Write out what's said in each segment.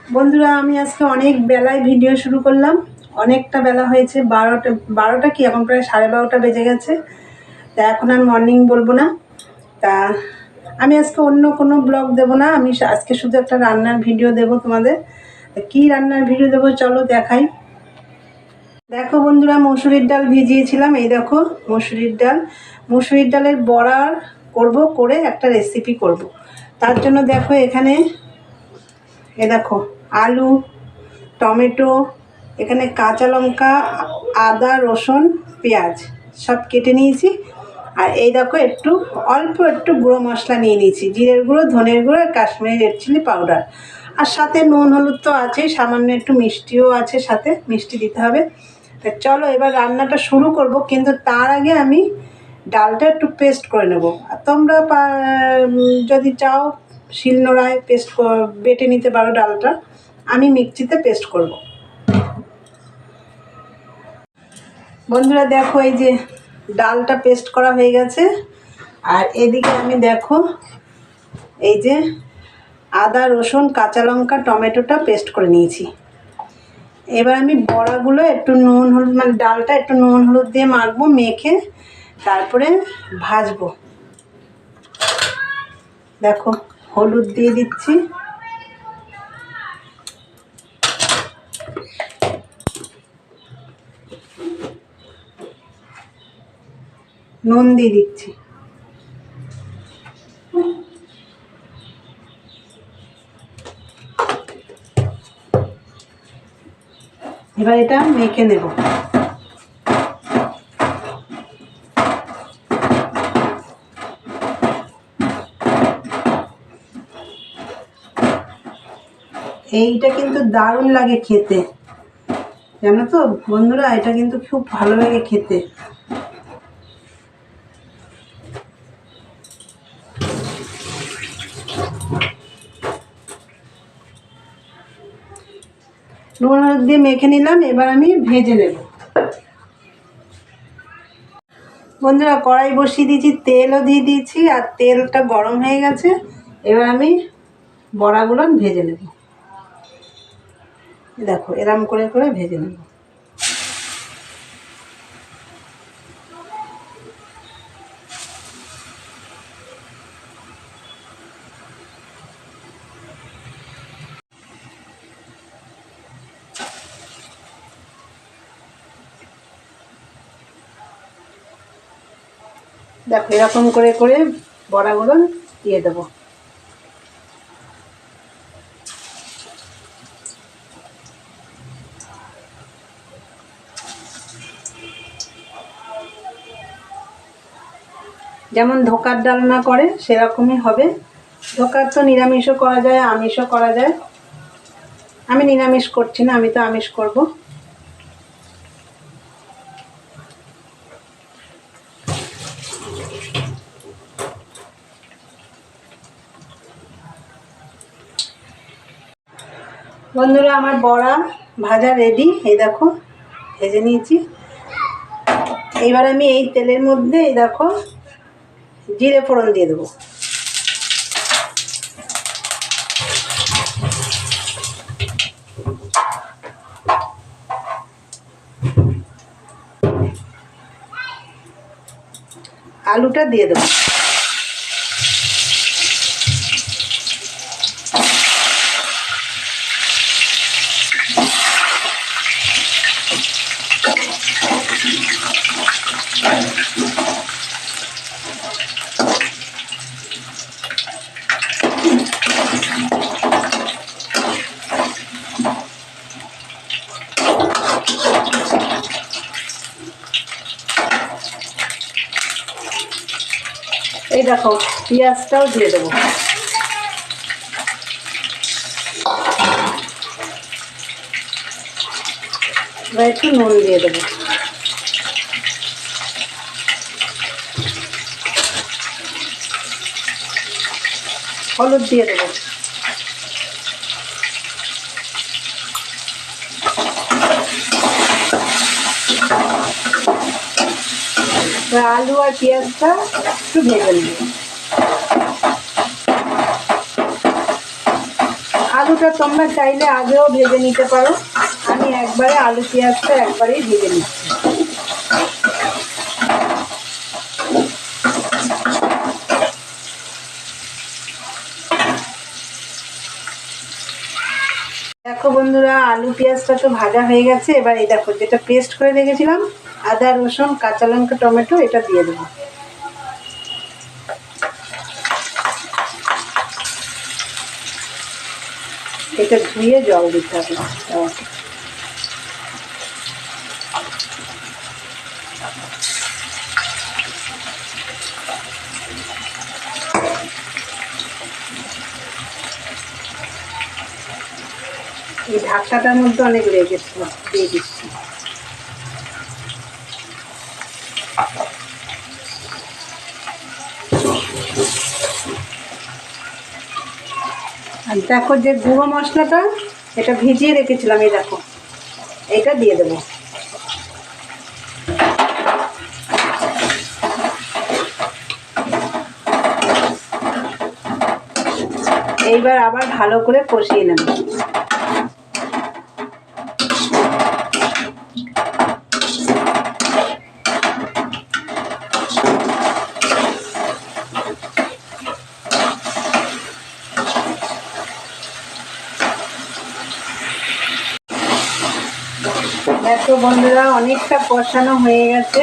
বন্ধুরা, আমি আজকে অনেক বেলায় ভিডিও শুরু করলাম। অনেকটা বেলা হয়েছে, 12টা কি, এখন প্রায় 12:30 বেজে গেছে। তা এখন আর মর্নিং বলবো না। তা আমি আজকে অন্য কোনো ব্লগ দেব না, আমি আজকে শুধু একটা রান্নার ভিডিও দেব তোমাদের। কি রান্নার ভিডিও দেবো চলো দেখাই। দেখো বন্ধুরা, মসুরির ডাল ভিজিয়েছিলাম, এই দেখো মসুরির ডালের বড়া করে একটা রেসিপি করব। তার জন্য দেখো এখানে দেখো আলু, টমেটো, এখানে কাঁচা লঙ্কা, আদা, রসুন, পেঁয়াজ সব কেটে নিয়েছি। আর এই দেখো অল্প একটু গুঁড়ো মশলা নিয়ে নিয়েছি, জিরের গুঁড়ো, ধনের গুঁড়ো আর কাশ্মীরি রেড চিলি পাউডার। আর সাথে নুন হলুদ তো আছেই, সামান্য একটু মিষ্টিও আছে, সাথে মিষ্টি দিতে হবে। তা চলো এবার রান্নাটা শুরু করব, কিন্তু তার আগে আমি ডালটা একটু পেস্ট করে নেব। আর তোমরা যদি চাও শিলনোড়ায় বেটে নিতে পারো ডালটা, আমি মিক্সিতে পেস্ট করব। বন্ধুরা দেখো, এই যে ডালটা পেস্ট করা হয়ে গেছে। আর এদিকে আমি দেখো এই যে আদা, রসুন, কাঁচা লঙ্কা, টমেটোটা পেস্ট করে নিয়েছি। এবার আমি বড়াগুলো একটু নুন হলুদ, মানে ডালটা একটু নুন হলুদ দিয়ে মাখবো, মেখে তারপরে ভাজবো। দেখো হলুদ দিয়ে দিচ্ছি, নুন দিয়ে দিচ্ছি। এবার এটা মেখে নেব। এইটা কিন্তু দারুণ লাগে খেতে, জানো তো বন্ধুরা, এটা কিন্তু খুব ভালো লাগে খেতে। নুন হলুদ দিয়ে মেখে নিলাম, এবার আমি ভেজে নেব। বন্ধুরা কড়াই বসিয়ে দিয়েছি, তেলও দিয়ে দিয়েছি, আর তেলটা গরম হয়ে গেছে। এবার আমি বড়াগুলো ভেজে নেব। দেখো এরম করে করে ভেজে নেব। দেখো এরকম করে করে বড়াগুলো দিয়ে দেবো। যেমন ধোকার ডালনা করে সেরকমই হবে। ধোকার তো নিরামিষও করা যায়, আমিষও করা যায়। আমি নিরামিষ করছি না, আমি তো আমিষ করব। বন্ধুরা আমার বড়া ভাজা রেডি, এই দেখো ভেজে নিয়েছি। এইবার আমি এই তেলের মধ্যে এই দেখো জিরে ফোড়ন দিয়ে দেবো। আলুটা দিয়ে দেবো। এই দেখো পেঁয়াজটাও দিয়ে দেবো। এবার একটু নুন দিয়ে দেবো। হলুদ দিয়ে দেবো। আলু আর পেঁয়াজটা একটু ভেজে নেব। আলুটা তোমরা চাইলে আগেও ভেজে নিতে পারো, আমি একবারে আলু পেঁয়াজটা একবারেই ভেজে নিচ্ছি। দেখো বন্ধুরা, আলু পেঁয়াজটা তো ভাজা হয়ে গেছে। এবার এই দেখো যেটা পেস্ট করে রেখেছিলাম আদা রসুন কাঁচা লঙ্কা টমেটো, এটা দিয়ে দেবো। এটা ধুয়ে জল দিতে হবে। এই ঢাকনাটার মধ্যে অনেক লেগেছিল, দিয়ে দিচ্ছি। আর দেখো যে গুঁড়ো মশলাটা এটা ভিজিয়ে রেখেছিলাম, এই দেখো এটা দিয়ে দেবো। এইবার আবার ভালো করে কষিয়ে নেব। দেখো বন্ধুরা, অনেকটা কষানো হয়ে গেছে।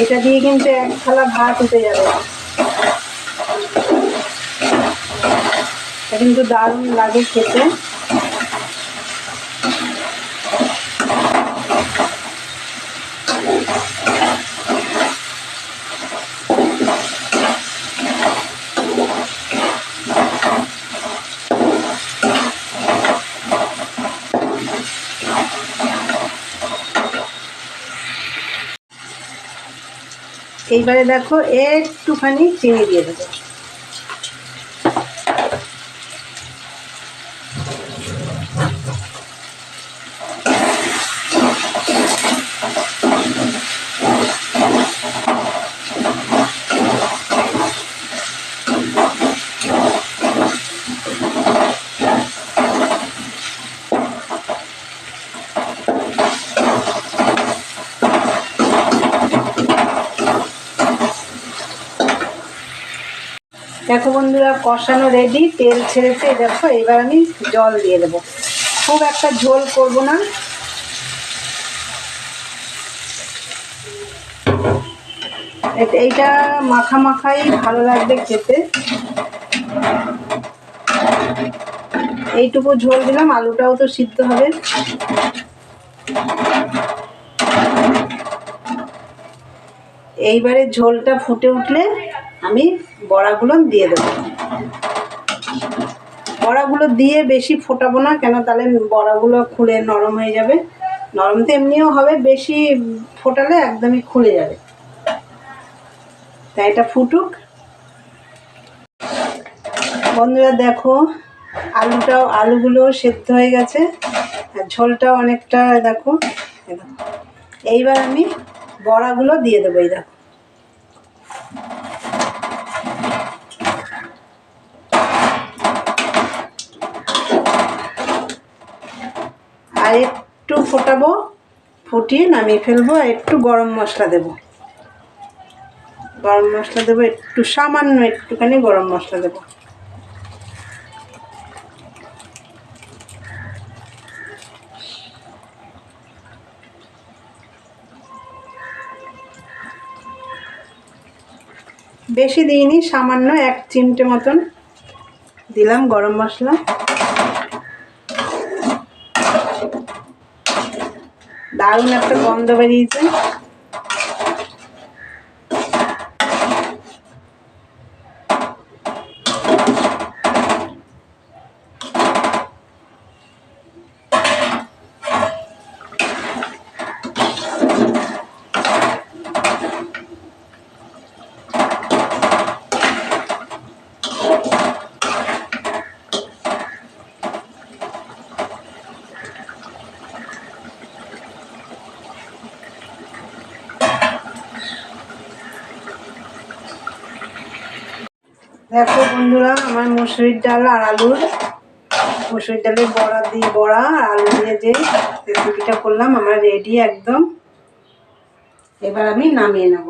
এটা দিয়ে কিন্তু এক থালা ভাত উঠে যাবে। এটা কিন্তু দারুণ লাগে খেতে। এইবারে দেখো একটুখানি চিনি দিয়ে দেবো। দেখো বন্ধুরা, কষানো রেডি, তেল ছেড়েছে। দেখো এবার আমি জল দিয়ে দেবো। খুব একটা ঝোল করব না। এইটা মাখা মাখাই ভালো লাগবে খেতে। এইটুকু ঝোল দিলাম, আলুটাও তো সিদ্ধ হবে। এইবারে ঝোলটা ফুটে উঠলে আমি বড়াগুলো দিয়ে দেবো। বড়াগুলো দিয়ে বেশি ফোটাবো না, কেন তাহলে বড়াগুলো খুলে নরম হয়ে যাবে। নরম তো এমনিও হবে, বেশি ফোটালে একদমই খুলে যাবে। তাই এটা ফুটুক। বন্ধুরা দেখো, আলুগুলো সেদ্ধ হয়ে গেছে, আর ঝোলটাও অনেকটা। দেখো এইবার আমি বড়াগুলো দিয়ে দেবো। এই দেখো আর একটু ফোটাবো, ফুটিয়ে নামিয়ে ফেলবো। আর একটু গরম মশলা দেবো। গরম মশলা দেবো একটু, সামান্য একটুখানি গরম মশলা দেবো। বেশি দিইনি, সামান্য 1 চিমটে মতন দিলাম গরম মশলা। দারুণ একটা গন্ধ বেরিয়েছে। দেখো বন্ধুরা, আমার মসুরির ডাল আর আলুর, মসুরির ডালের বড়া আর আলু দিয়ে যে রেসিপিটা করলাম আমার রেডি একদম। এবার আমি নামিয়ে নেব।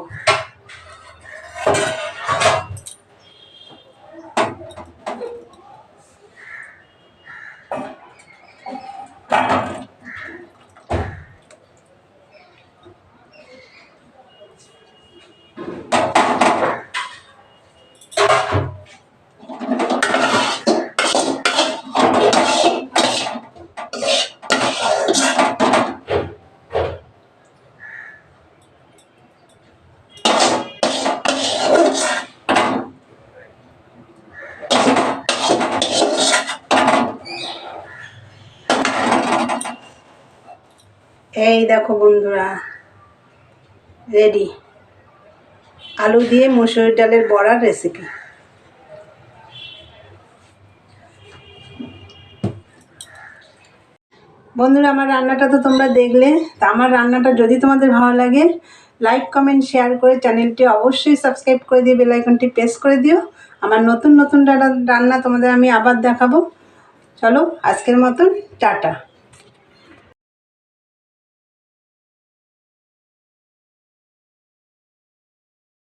এই দেখো বন্ধুরা, রেডি আলু দিয়ে মসুর ডালের বড়ার রেসিপি। বন্ধুরা, আমার রান্নাটা তো তোমরা দেখলে। তা আমার রান্নাটা যদি তোমাদের ভালো লাগে, লাইক কমেন্ট শেয়ার করে চ্যানেলটি অবশ্যই সাবস্ক্রাইব করে দিয়ে বেল আইকনটি প্রেস করে দিও। আমার নতুন নতুন রান্না তোমাদের আমি আবার দেখাবো। চলো আজকের মতন টাটা।